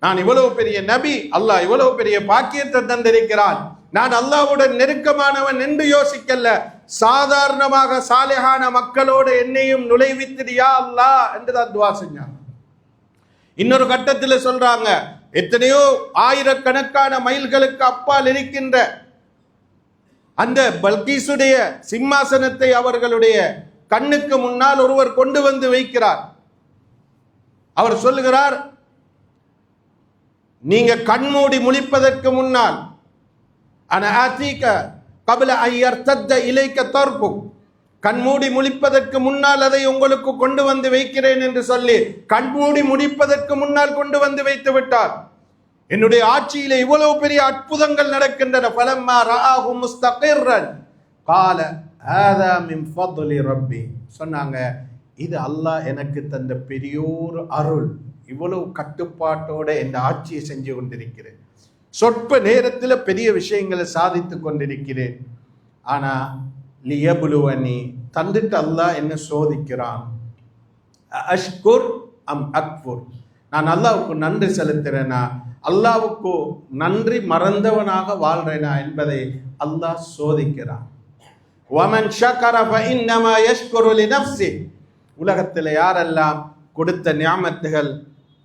Speaker 1: நான் இவ்வளவு பெரிய நபி, அல்லாஹ் இவ்வளவு பெரிய பாக்கியத்தை தந்திருக்கிறான், நான் அல்லாஹ்வுடன் நெருக்கமானவன் என்று யோசிக்கல, சாதாரணமாக சாலிஹான மக்களோடு என்னையும் நுழைவித்திரு யா அல்லாஹ் என்று தான் துஆ செஞ்சாங்க. இன்னொரு கட்டத்தில் சொல்றாங்க, எத்தனையோ ஆயிரக்கணக்கான மைல்களுக்கு அப்பால் இருக்கின்ற அந்த பல்கீசுடைய சிம்மாசனத்தை அவர்களுடைய கண்ணுக்கு முன்னால் ஒருவர் கொண்டு வந்து வைக்கிறார். அவர் சொல்லுகிறார், நீங்க கண்மூடி முழிப்பதற்கு முன்னால் அன ஆதீக கப்ல அன் யர்தத்த இலைக தர்புக், கண்மூடி முழிப்பதற்கு முன்னால் அதை உங்களுக்கு கொண்டு வந்து வைக்கிறேன் என்று சொல்லி கண்மூடி முடிப்பதற்கு முன்னால் கொண்டு வந்து வைத்து விட்டார். என்னுடைய ஆட்சியிலே இவ்வளவு பெரிய அற்புதங்கள் நடக்கின்றன. ஃபலம்மா ரஆஹு முஸ்தகிர்ரன் கால ஹாதா மின் ஃபضل ரப்பி, சொன்னாங்க இது அல்லாஹ் எனக்கு தந்த பெரியோர் அருள். இவ்வளவு கட்டுப்பாட்டோட இந்த ஆட்சியை செஞ்சு கொண்டிருக்கிறேன். சொற்ப நேரத்தில் பெரிய விஷயங்களை சாதித்து கொண்டிருக்கிறேன். ஆனா லியபுலுவனி தந்துட்டு அல்லாஹ் என்ன சோதிக்கிறான். அஷ்குர் அம் அக்ஃபுர், நான் அல்லாவுக்கு நன்றி செலுத்துறேனா, அல்லாவுக்கு நன்றி மறந்தவனாக வாழ்றேனா என்பதை அல்லாஹ் சோதிக்கிறான். வமன் ஷக்கர ஃபஇன்னமா யஷ்குரு லினஃப்ஸி, உலகத்தில் யாரெல்லாம் கொடுத்த நியாமத்துகள்,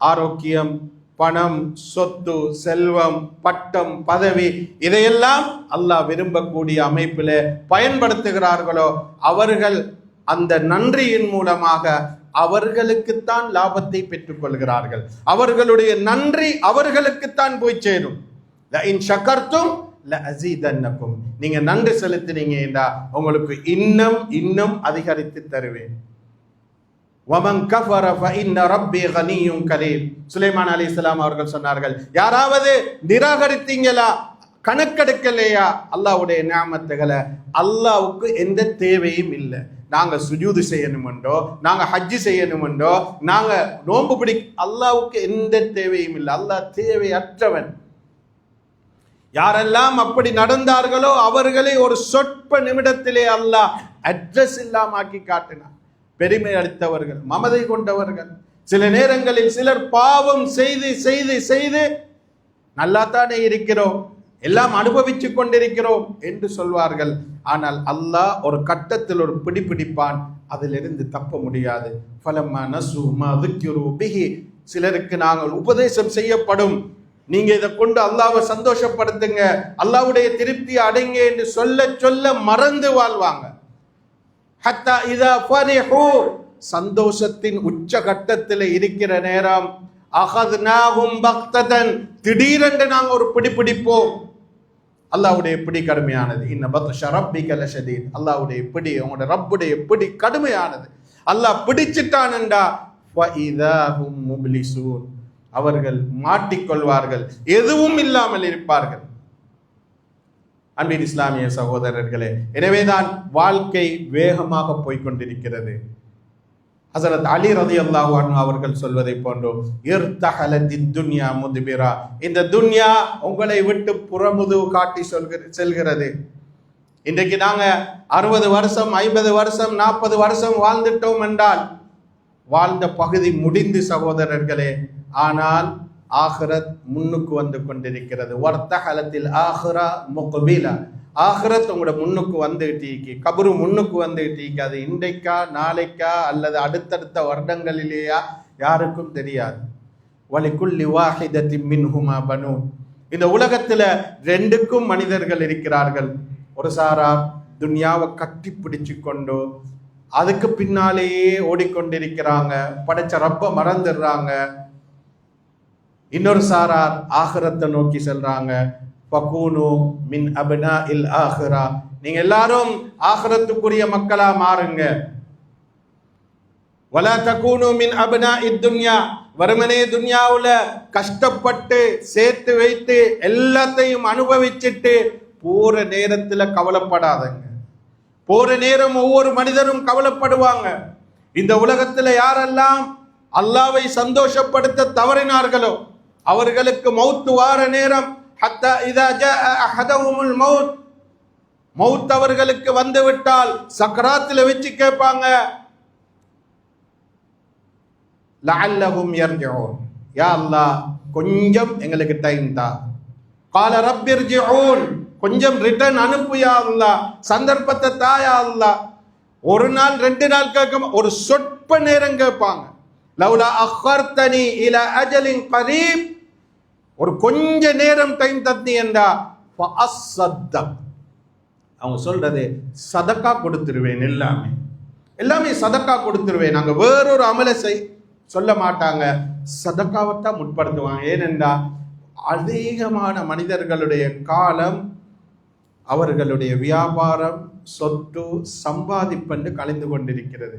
Speaker 1: ஆரோக்கியம், பணம், சொத்து, செல்வம், பட்டம், பதவி, இதையெல்லாம் அல்லாஹ் விரும்பக்கூடிய அமைப்பில் பயன்படுத்துகிறார்களோ அவர்கள் அந்த நன்றியின் மூலமாக அவர்களுக்குத்தான் லாபத்தை பெற்றுக் கொள்கிறார்கள். அவர்களுடைய நன்றி அவர்களுக்குத்தான் போய் சேரும். லஇன் ஷக்கர்தும் லஅஸீதன்னகும், நீங்க நன்றி செலுத்தினீங்கன்னா உங்களுக்கு இன்னும் இன்னும் அதிகரித்து தருவேன். வமன் கஃபர ஃபஇன்ன ரப்பி கனிய்யுன் கரீம், சுலைமான் அலைஹிஸ்ஸலாம் அவர்கள் சொன்னார்கள், யாராவது நிராகரித்தீங்களா, கணக்கெடுக்கலையா அல்லாஹ்வுடைய நியாமத்துகளை, அல்லாஹ்வுக்கு எந்த தேவையும் இல்லை. நாங்க சுஜூது செய்யணுமெண்டோ, நாங்க ஹஜ்ஜி செய்யணுமெண்டோ, நாங்க நோன்பு பிடி, அல்லாஹ்வுக்கு எந்த தேவையும் இல்லை. அல்லாஹ் தேவையற்றவன். யாரெல்லாம் அப்படி நடந்தார்களோ அவர்களை ஒரு சொற்ப நிமிடத்திலே அல்லாஹ் அட்ரஸ் இல்லாம ஆக்கி காட்டினார். பெருமை அளித்தவர்கள், மமதை கொண்டவர்கள், சில நேரங்களில் சிலர் பாவம் செய்து செய்து செய்து நல்லா தானே இருக்கிறோம், எல்லாம் அனுபவிச்சு கொண்டிருக்கிறோம் என்று சொல்வார்கள். ஆனால் அல்லாஹ் ஒரு கட்டத்தில் ஒரு பிடிப்பான், அதிலிருந்து தப்ப முடியாது. ஃபலம்மா நஸு மா ذுக்கிரு பிஹி, சிலருக்கு நாங்கள் உபதேசம் செய்யப்படும், நீங்க இதை கொண்டு அல்லாஹ்வை சந்தோஷப்படுத்துங்க, அல்லாஹ்வுடைய திருப்தியை அடைங்க என்று சொல்ல சொல்ல மறந்து வாழ்வாங்க. ஹத்தா இதா ஃபரிஹு, சந்தோஷத்தின் உச்ச கட்டத்தில் இருக்கிற நேரம், அகத்னாஹும் பக்ததன், திடீரென்று நாங்க ஒரு பிடிப்போம். அல்லாஹ்வுடைய பிடி கடுமையானது. இன்ன பத்ஷ ரப்பிக லஷதீத், அல்லாஹ்வுடைய பிடி, உங்களுடைய ரப்புடைய பிடி கடுமையானது. அல்லாஹ் பிடிச்சிட்டான்டா ஃபஇதாஹும் முப்லிசூன், அவர்கள் மாட்டிக்கொள்வார்கள், எதுவும் இல்லாமல் இருப்பார்கள். அன்பின் இஸ்லாமிய சகோதரர்களே, எனவேதான் வாழ்க்கை வேகமாக போய்கொண்டிருக்கிறது. ஹஸரத் அலி ரலியல்லாஹு அன்ஹு அவர்கள் சொல்வதை போன்று, இர்தஹலத்தித் துன்யா முத்பிரா, இந்த துன்யா உங்களை விட்டு புறமுது காட்டி செல்கிறது. இன்றைக்கு நாங்க 60 வருஷம் 50 வருஷம் 40 வருஷம் வாழ்ந்துட்டோம் என்றால் வாழ்ந்த பகுதி முடிந்து சகோதரர்களே. ஆனால் ஆகிரத் முன்னுக்கு வந்து கொண்டிருக்கிறது. வர்த்தகலத்தில் ஆஹிரா முக்பிலா, ஆகிரத் உங்களோட முன்னுக்கு வந்துட்டீங்க, கபரு முன்னுக்கு வந்துட்டீங்க. அது இன்றைக்கா நாளைக்கா அல்லது அடுத்தடுத்த வருடங்களிலேயா யாருக்கும் தெரியாது. வலிகுல்லி வாஹிதத்தின் மின்ஹுமா பனூன், இந்த உலகத்துல ரெண்டுக்கும் மனிதர்கள் இருக்கிறார்கள். ஒரு சாரார் துன்யாவை கட்டி பிடிச்சு கொண்டு அதுக்கு பின்னாலேயே ஓடிக்கொண்டிருக்கிறாங்க, படைச்ச ரப்ப மறந்துடுறாங்க. இன்னொரு சாரார் ஆகிரத்தை நோக்கி செல்றாங்க. ஃபகூனு மின் அப்னாஇல் ஆகிரா, நீங்க எல்லாரும் ஆகிரத்துக்குரிய மக்களா மாறுங்க. வலா தகூனு மின் அப்னாஇத் துன்யா, வறுமனே துன்யாவுல கஷ்டப்பட்டு சேர்த்து வைத்து எல்லாத்தையும் அனுபவிச்சுட்டு போற நேரத்துல கவலைப்படாதங்க. போற நேரம் ஒவ்வொரு மனிதரும் கவலைப்படுவாங்க. இந்த உலகத்துல யாரெல்லாம் அல்லாஹ்வை சந்தோஷப்படுத்த தவறினார்களோ அவர்களுக்கு மௌத் வார நேரம், ஹத்தா இதா ஜாஅ அஹதஹுமுல் மௌத், மௌத் அவர்களுக்கு வந்து விட்டால் சக்கராத்துல வச்சு கேட்பாங்க, லஅல்லஹும் யர்ஜிஊன், யா அல்லாஹ் கொஞ்சம் எங்களுக்கு டைம் தா. கால ரப்பிர்ஜிஊன், கொஞ்சம் ரிட்டர்ன் அனுப்பு யா அல்லாஹ், சந்தர்ப்பத்தை தா யா அல்லாஹ். ஒரு நாள் 2 நாள் கேட்க, ஒரு சொற்ப நேரம் கேட்பாங்க. லவ்லா அஹ்ஹர்தனி இலா அஜலின் கரீப், ஒரு கொஞ்ச நேரம் டைம் தத்தி என்றா ஃபஅஸ்ஸதக், அவங்க சொல்றது சதக்கா கொடுத்துருவேன், எல்லாமே சதக்கா கொடுத்துருவேன். நாங்க வேறொரு அமலை சொல்ல மாட்டாங்க, சதக்காவைத்தான் முற்படுத்துவாங்க. ஏனென்றா அதிகமான மனிதர்களுடைய காலம் அவர்களுடைய வியாபாரம், சொத்து, சம்பாதிப்பென்று கலைந்து கொண்டிருக்கிறது.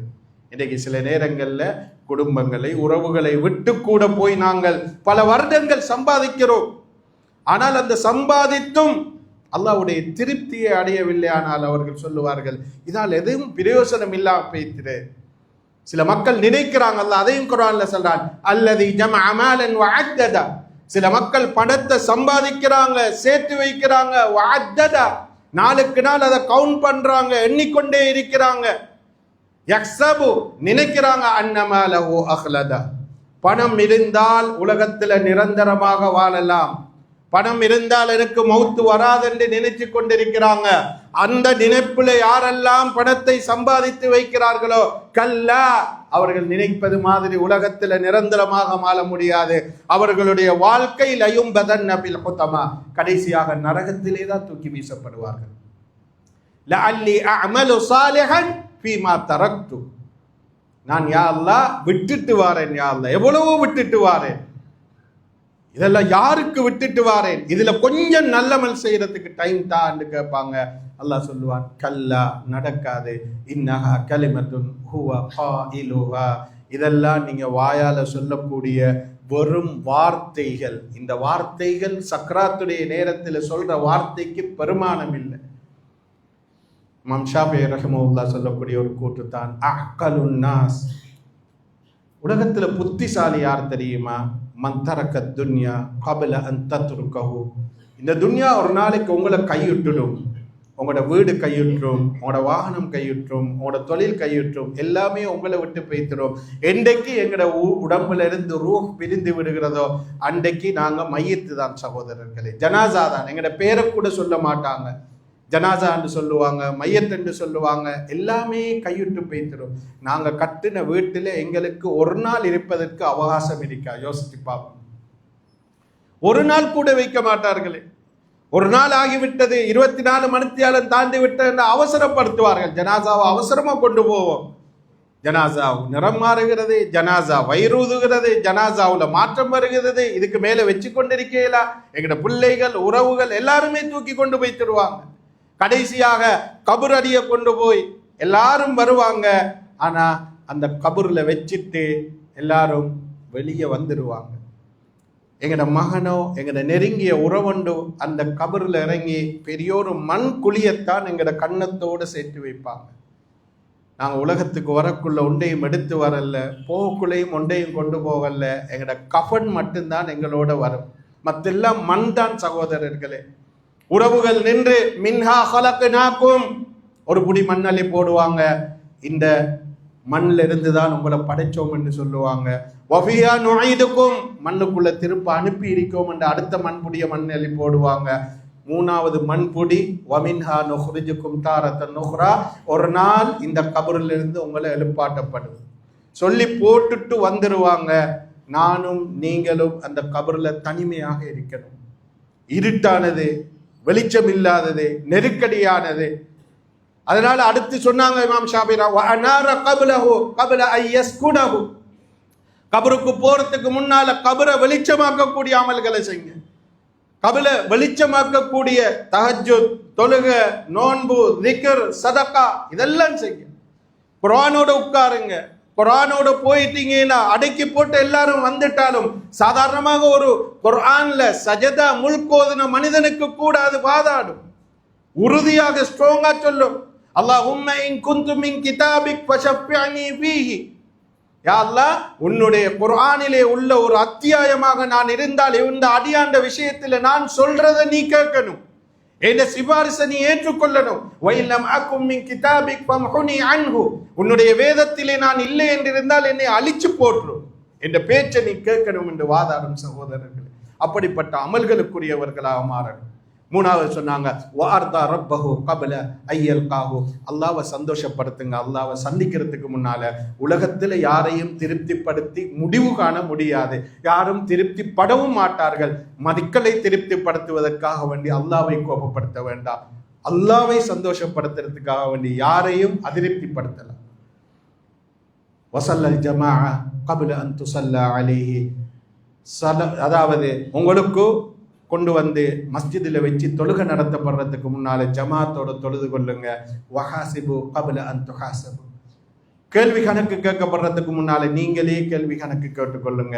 Speaker 1: இன்றைக்கு சில நேரங்களில் குடும்பங்களை, உறவுகளை விட்டு கூட போய் நாங்கள் பல வருடங்கள் சம்பாதிக்கிறோம். ஆனால் அந்த சம்பாதித்தும் அல்லாஹ்வுடைய திருப்தியை அடையவில்லை. ஆனால் அவர்கள் சொல்லுவார்கள், இதால் எதுவும் பிரயோசனம் இல்லாம போய்த்திரு. சில மக்கள் நினைக்கிறாங்க, அல்லாஹ் அதையும் குர்ஆன்ல சொல்றான், அல்லதி ஜமஅ மாலன் வஅத்ததா. சில மக்கள் பணத்தை சம்பாதிக்கிறாங்க, சேர்த்து வைக்கிறாங்க, வஅத்ததா, நாளுக்கு நாள் அதை கவுண்ட் பண்றாங்க, எண்ணிக்கொண்டே இருக்கிறாங்க. யக்ஸபு, நினைக்கிறாங்க, அன்னமா லஹு அஹ்லதா, பணம் இருந்தால் உலகத்துல நிரந்தரமாக வாழலாம், பணம் இருந்தால் எனக்கு மௌத்து வராது என்று நினைச்சு கொண்டிருக்கிறாங்க. அந்த நினைப்புல யாரெல்லாம் பணத்தை சம்பாதித்து வைக்கிறார்களோ, கல்லா, அவர்கள் நினைப்பது மாதிரி உலகத்துல நிரந்தரமாக வாழ முடியாது. அவர்களுடைய வாழ்க்கை லயும்பதன் பில் ஹுதமா, கடைசியாக நரகத்திலே தான் தூக்கி வீசப்படுவார்கள். லஅல்லி அஅமலு சாலிஹன் ஃபீமா தரக்து, நான் யா அல்லாஹ் விட்டுட்டு வாரேன், யா அல்லாஹ் எவ்வளவோ விட்டுட்டு வாரேன், இதெல்லாம் யாருக்கு விட்டுட்டு வாரேன், இதுல கொஞ்சம் நல்லமல் செய்யறதுக்கு டைம் தான்னு கேட்பாங்க. அல்லாஹ் சொல்லுவான், கல்லா, நடக்காது, இன்னஹா கலிமத்துன் ஹுவ காயிலுஹா, இதெல்லாம் நீங்க வாயால சொல்லக்கூடிய வெறும் வார்த்தைகள். இந்த வார்த்தைகள் சக்ராத்துடைய நேரத்தில் சொல்ற வார்த்தைக்கு பெருமானம் இல்லை. இமாம் ஷாஃபி ரஹ்மத்துல்லாஹ் சொல்லக்கூடிய ஒரு கூற்று தான், அஹ்கலுன் நாஸ், உலகத்துல புத்திசாலி யார் தெரியுமா? மன் தரக்க துன்யா கபல அன் தத்ருகஹு, இந்த துன்யா ஒரு நாளைக்கு உங்களை கையிட்டுடும், உங்களோட வீடு கையுற்றும், உங்களோட வாகனம் கையுற்றும், உங்களோட தொழில் கையுற்றும், எல்லாமே உங்களை விட்டு போய்த்திரும். என்றைக்கு எங்களோட உடம்புல இருந்து ரூஹ் பிரிந்து விடுகிறதோ அன்றைக்கு நாங்க மையத்து தான் சகோதரர்களே, ஜனாசா தான். எங்களோட பேரை கூட சொல்ல மாட்டாங்க, ஜனாசா என்று சொல்லுவாங்க, மையத் என்று சொல்லுவாங்க, எல்லாமே கையுட்டு போய்த்திரும். நாங்க கட்டின வீட்டில் எங்களுக்கு ஒரு நாள் இருப்பதற்கு அவகாசம் இருக்கா? யோசிச்சு பார்ப்போம். ஒரு நாள் கூட வைக்க மாட்டார்களே. ஒரு நாள் ஆகிவிட்டது, 24 மணித்தியாலம் தாண்டி விட்டது அவசரப்படுத்துவார்கள். ஜனாசாவை அவசரமா கொண்டு போவோம். ஜனாசா நிறம் மாறுகிறது, ஜனாசா வயிறுதுகிறது, ஜனாசாவுல மாற்றம் வருகிறது. இதுக்கு மேல வச்சு கொண்டிருக்கீங்களா? எங்கட பிள்ளைகள், உறவுகள் எல்லாருமே தூக்கி கொண்டு போய் தருவாங்க. கடைசியாக கபர் அடிய கொண்டு போய் எல்லாரும் வருவாங்க. ஆனா அந்த கபூர்ல வச்சுட்டு எல்லாரும் வெளியே வந்துடுவாங்க. எங்கட மகனோ எங்கட நெருங்கிய உறவண்டோ அந்த கபர்ல இறங்கி பெரியோரு மண் குழியத்தான் எங்கட கண்ணத்தோடு சேர்த்து வைப்பாங்க. நாங்க உலகத்துக்கு வரக்குள்ள ஒன்றையும் எடுத்து வரல, போகக்குள்ளையும் ஒன்றையும் கொண்டு போகல. எங்கட கஃபன் மட்டும்தான் எங்களோட வரும், மத்தெல்லாம் மண் தான் சகோதரர்களே. உறவுகள் நின்று மின்ஹா ஹலக்னாக்கும், ஒரு புடி மண்ணள்ளி போடுவாங்க, இந்த மண்ணில் இருந்து தான் உங்களை படைச்சோம் என்று சொல்லுவாங்க. வஃபியா நுஈதுக்கும், மண்ணுக்குள்ள திருப்ப அனுப்பி இருக்கோம் என்று அடுத்த மண்புடிய மண்ணள்ளி போடுவாங்க. மூணாவது மண்புடி வமின்ஹா நுஹ்ரிஜுக்கும் தாரத்தன் நுஹ்ரா, ஒரு நாள் இந்த கபரில் இருந்து உங்களை எழுப்பாட்டப்படும் சொல்லி போட்டுட்டு வந்துடுவாங்க. நானும் நீங்களும் அந்த கபர்ல தனிமையாக இருக்கணும். இருட்டானது, வெளிச்சம் இல்லாதது, நெருக்கடியானது. அதனால அடுத்து சொன்னாங்க இமாம் ஷாஃபி, கபருக்கு போறதுக்கு முன்னால கபரை வெளிச்சமாக்கக்கூடிய அமல்களை செய்யுங்க. கபரை வெளிச்சமாக்கக்கூடிய தஹஜ்ஜுத், தொழுக, நோன்பு, திக்ர், சதகா, இதெல்லாம் செய்யுங்க. குர்ஆனோட உட்காருங்க. குர்ஆனோட போயிட்டீங்கன்னா அடக்கி போட்டு எல்லாரும் வந்துட்டாலும் சாதாரணமாக ஒரு குர்ஆன்ல சஜதா முல்கோதுன மனிதனுக்கு கூட அது வாதாடும். உறுதியாக ஸ்ட்ராங்கா சொல்லும், அல்லாஹும்ம இன் குன்து மின் கிதாபிக் ஃபஷஃபிஅனி ஃபீஹி, யா அல்லாஹ் உன்னுடைய குர்ஆனிலே உள்ள ஒரு அத்தியாயமாக நான் இருந்தால் இந்த அடியாண்ட விஷயத்தில் நான் சொல்றதை நீ கேட்கணும், என்ற சிபாரிசை நீ ஏற்றுக்கொள்ளணும். வைலம் அகும் மின் கிதாபிக் ஃபம்ஹுனி அன்ஹு, உன்னுடைய வேதத்திலே நான் இல்லை என்றிருந்தால் என்னை அழிச்சு போற்றும் என்ற பேச்சை நீ கேட்கணும் என்று வாதாடும் சகோதரர்களே. அப்படிப்பட்ட அமல்களுக்குரியவர்களாக மாறணும். மூணாவது சொன்னாங்க, வார்தா ரப்பஹு கபல ஐயல்காஹு, அல்லாஹ்வை சந்தோஷப்படுத்துங்க. அல்லாஹ்வை சந்திக்கிறதுக்கு முன்னால உலகத்தில் யாரையும் திருப்திப்படுத்தி முடிவு காண முடியாது, யாரும் திருப்திப்படவும் மாட்டார்கள். மக்களை திருப்திப்படுத்துவதற்காக வேண்டி அல்லாஹ்வை கோபப்படுத்த வேண்டாம். அல்லாஹ்வை சந்தோஷப்படுத்துறதுக்காக வேண்டி யாரையும் அதிருப்திப்படுத்தலாம். வசல்லல் ஜமாஅ கபல அன் துஸல்லா அலைஹி, அதாவது உங்களுக்கு கொண்டு வந்து மஸ்ஜிதில் வச்சு தொழுகை நடத்தப்படுறதுக்கு முன்னால ஜமாத்தோட தொழுது கொள்ளுங்க. வஹாசிபு கபல அன் துஹாசபு, கேள்வி கணக்கு கேட்கப்படுறதுக்கு முன்னால நீங்களே கேள்வி கணக்கு கேட்டுக்கொள்ளுங்க.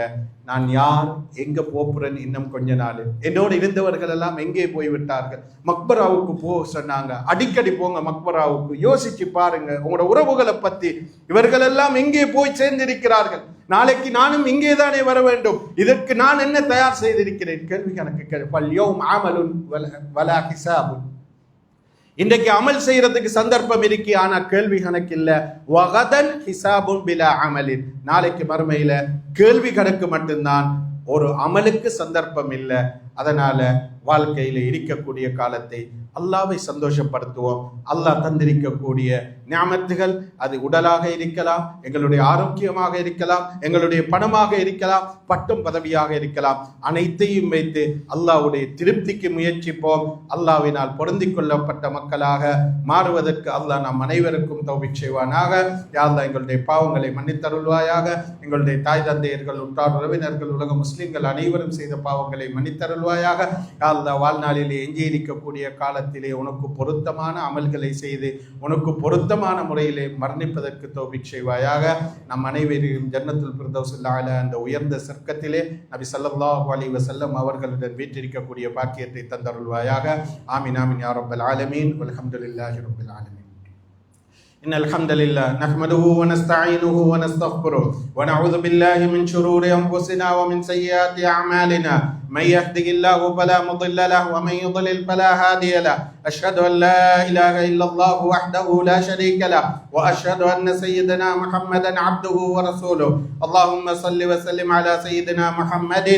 Speaker 1: நான் யார், எங்க போப்புறேன், இன்னும் கொஞ்ச நாள் என்னோடு இருந்தவர்கள் எல்லாம் எங்கே போய்விட்டார்கள், மக்பராவுக்கு சொன்னாங்க, அடிக்கடி போங்க மக்பராவுக்கு, யோசிச்சு பாருங்க உங்களோட உறவுகளை பத்தி, இவர்கள் எல்லாம் எங்கே போய் சேர்ந்திருக்கிறார்கள், நாளைக்கு நானும் இங்கே தானே வர வேண்டும், இதற்கு நான் என்ன தயார் செய்திருக்கிறேன். கேள்வி கணக்கு இன்றைக்கு அமல் செய்யறதுக்கு சந்தர்ப்பம் இருக்கு, ஆனா கேள்வி கணக்கு இல்ல. வகதன் ஹிசாபுன் பிலா அமலின், நாளைக்கு மறுமையில கேள்வி கணக்கு மட்டும்தான், ஒரு அமலுக்கு சந்தர்ப்பம் இல்லை. அதனால வாழ்க்கையில இருக்கக்கூடிய காலத்தை அல்லாவை சந்தோஷப்படுத்துவோம். அல்லாஹ் தந்திருக்கக்கூடிய நியாமத்துகள், அது உடலாக இருக்கலாம், எங்களுடைய ஆரோக்கியமாக இருக்கலாம், எங்களுடைய பணமாக இருக்கலாம், பட்டம் பதவியாக இருக்கலாம், அனைத்தையும் வைத்து அல்லாஹ்வுடைய திருப்திக்கு முயற்சிப்போம். அல்லாஹ்வினால் பொருந்திக் கொள்ளப்பட்ட மக்களாக மாறுவதற்கு அல்லாஹ் நம் அனைவருக்கும் தௌஃபீக் செய்வானாக. யா அல்லாஹ் எங்களுடைய பாவங்களை மன்னித்தருள்வாயாக. எங்களுடைய தாய் தந்தையர்கள், உற்றார் உறவினர்கள், உலக முஸ்லிம்கள் அனைவரும் செய்த பாவங்களை மன்னித்தருள்வாயாக. யா அல்லாஹ் வாழ்நாளிலே எஞ்சி இருக்கக்கூடிய காலத்திலே உனக்கு பொருத்தமான அமல்களை செய்து உனக்கு பொருத்தமான முறையிலே மரணிப்பதற்கு தௌஃபீக் செய்வாயாக. நம் அனைவரையும் ஜன்னத்துல் ஃபிர்தௌஸில் ஆலா அந்த உயர்ந்த சொர்க்கத்திலே நபி ஸல்லல்லாஹு அலைஹி வஸல்லம் அவர்களுடன் வீற்றிருக்கக்கூடிய பாக்கியத்தை தந்தருள்வாயாக. ஆமீன் ஆமீன் யா ரப்பல் ஆலமீன். வல்ஹம்துலில்லாஹி ரப்பில் ஆலமீன். إن الحمد لله نحمده ونستعينه ونستغفره ونعوذ بالله من شرور أنفسنا ومن سيئات أعمالنا من يهده الله فلا مضل له ومن يضلل فلا هادي له أشهد أن لا إله إلا الله وحده لا شريك له وأشهد أن سيدنا محمدا عبده ورسوله اللهم صل وسلم على سيدنا محمد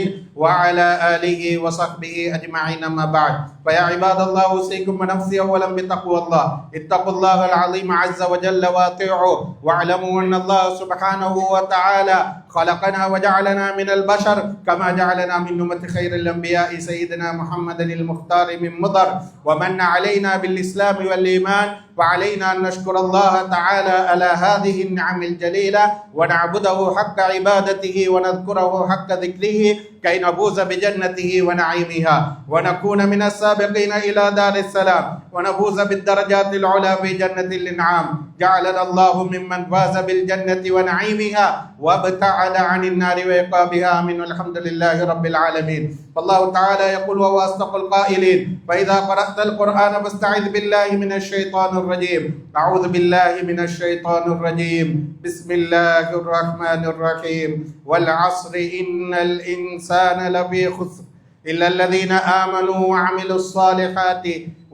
Speaker 1: وعلى آله وصحبه أجمعين. أما بعد فيا عباد الله أوصيكم ونفسي أولا بتقوى الله. اتقوا الله العظيم عز وجل واطيعوه واعلموا أن الله سبحانه وتعالى خلقنا وجعلنا من البشر كما جعلنا من أمة خير الأنبياء سيدنا محمد المختار من مضر ومن علينا بالإسلام والإيمان، وعلينا أن نشكر الله تعالى على هذه النعم الجليلة ونعبده حق عبادته ونذكره حق ذكره كي نفوز بجنته ونعيمها ونكون من السابقين إلى دار السلام ونفوز بالدرجات العلى في جنة الإنعام. جعلنا الله ممن فاز بالجنة ونعيمها وابتعد عن النار وعقابها. من الحمد لله رب العالمين. فالله تعالى يقول وهو أصدق القائلين فإذا قرأت القرآن فاستعذ بالله من الشيطان الرجيم. أعوذ بالله من الشيطان الرجيم. بسم الله الرحمن الرحيم. والعصر إن الإنسان لفي خسر إلا الذين آمنوا وعملوا الصالحات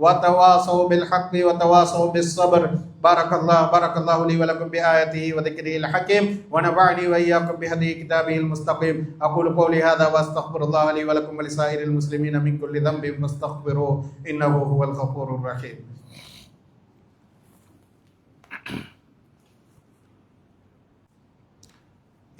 Speaker 1: وتواصوا بالحق وتواصوا بالصبر. بارك الله لي ولكم بآياته وذكره الحكيم ونفعني وإياكم بهدي كتابه المستقيم. أقول قولي هذا وأستغفر الله لي ولكم ولسائر المسلمين من كل ذنب فاستغفروه إنه هو الغفور الرحيم.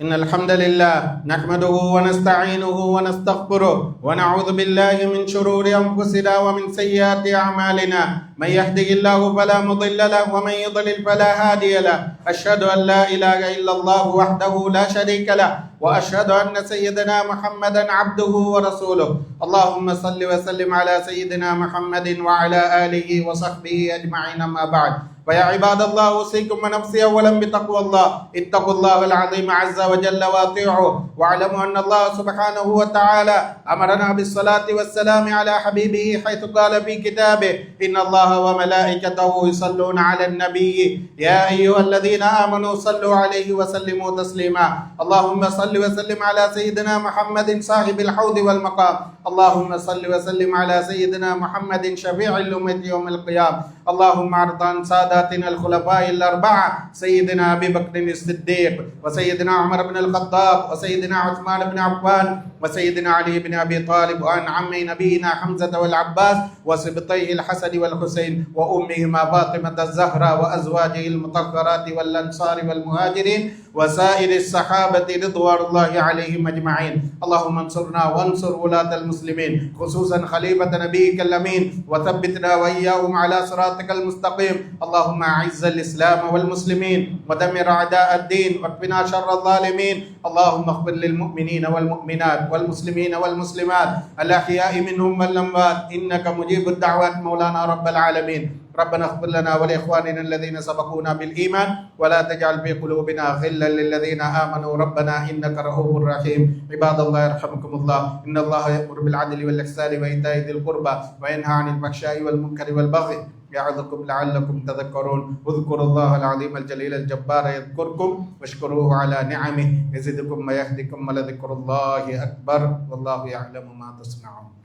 Speaker 1: إن الحمد لله نحمده ونستعينه ونستغفره ونعوذ بالله من شرور أنفسنا ومن سيئات أعمالنا. من يهده الله فلا مضل له ومن يضلل فلا هادي له. أشهد أن لا إله إلا الله وحده لا شريك له وأشهد أن سيدنا محمدا عبده ورسوله. اللهم صل وسلم على سيدنا محمد وعلى آله وصحبه أجمعين. أما بعد فيا عباد الله أوصيكم ونفسي أولا بتقوى الله. اتقوا الله العظيم عز وجل واطيعوه واعلموا أن الله سبحانه وتعالى أمرنا بالصلاة والسلام على حبيبه حيث قال في كتابه إن الله وملائكته يصلون على النبي يا أيها الذين آمنوا صلوا عليه وسلموا تسليما. اللهم صل وسلم على سيدنا محمد صاحب الحوض والمقام. اللهم صل وسلم على سيدنا محمد شفيع الأمة يوم القيامة. اللهم ارض عن ساداتنا الخلفاء الأربعة سيدنا أبي بكر الصديق وسيدنا عمر بن الخطاب وسيدنا عثمان بن عفان وسيدنا علي بن أبي طالب وعن عمي نبينا حمزة والعباس وسبطيه الحسن والحسين وأمهما فاطمة الزهراء وأزواجه المطهرات والأنصار والمهاجرين وسائر الصحابة رضوان الله عليهم أجمعين. اللهم انصرنا وانصر ولاة المسلمين خصوصا خليفة نبيك الأمين وثبتنا وإياهم على صراطك المستقيم. اللهم أعز الإسلام والمسلمين ودمر أعداء الدين واكفنا شر الظالمين. اللهم اغفر للمؤمنين والمؤمنات والمسلمين والمسلمات الأحياء منهم والأموات إنك مجيب الدعوات مولانا رب العالمين. ربنا اغفر لنا ولإخواننا الذين سبقونا بالإيمان ولا تجعل في قلوبنا غلا للذين آمنوا ربنا إنك رؤوف رحيم. عباد الله يرحمكم الله، إن الله يأمر بالعدل والإحسان وإيتاء ذي القربى وينهى عن الفحشاء والمنكر والبغي يعظكم لعلكم تذكرون. اذكروا الله العظيم الجليل الجبار يذكركم واشكروه على نعمه يزدكم ويهدكم ولذكر الله أكبر والله يعلم ما تصنعون.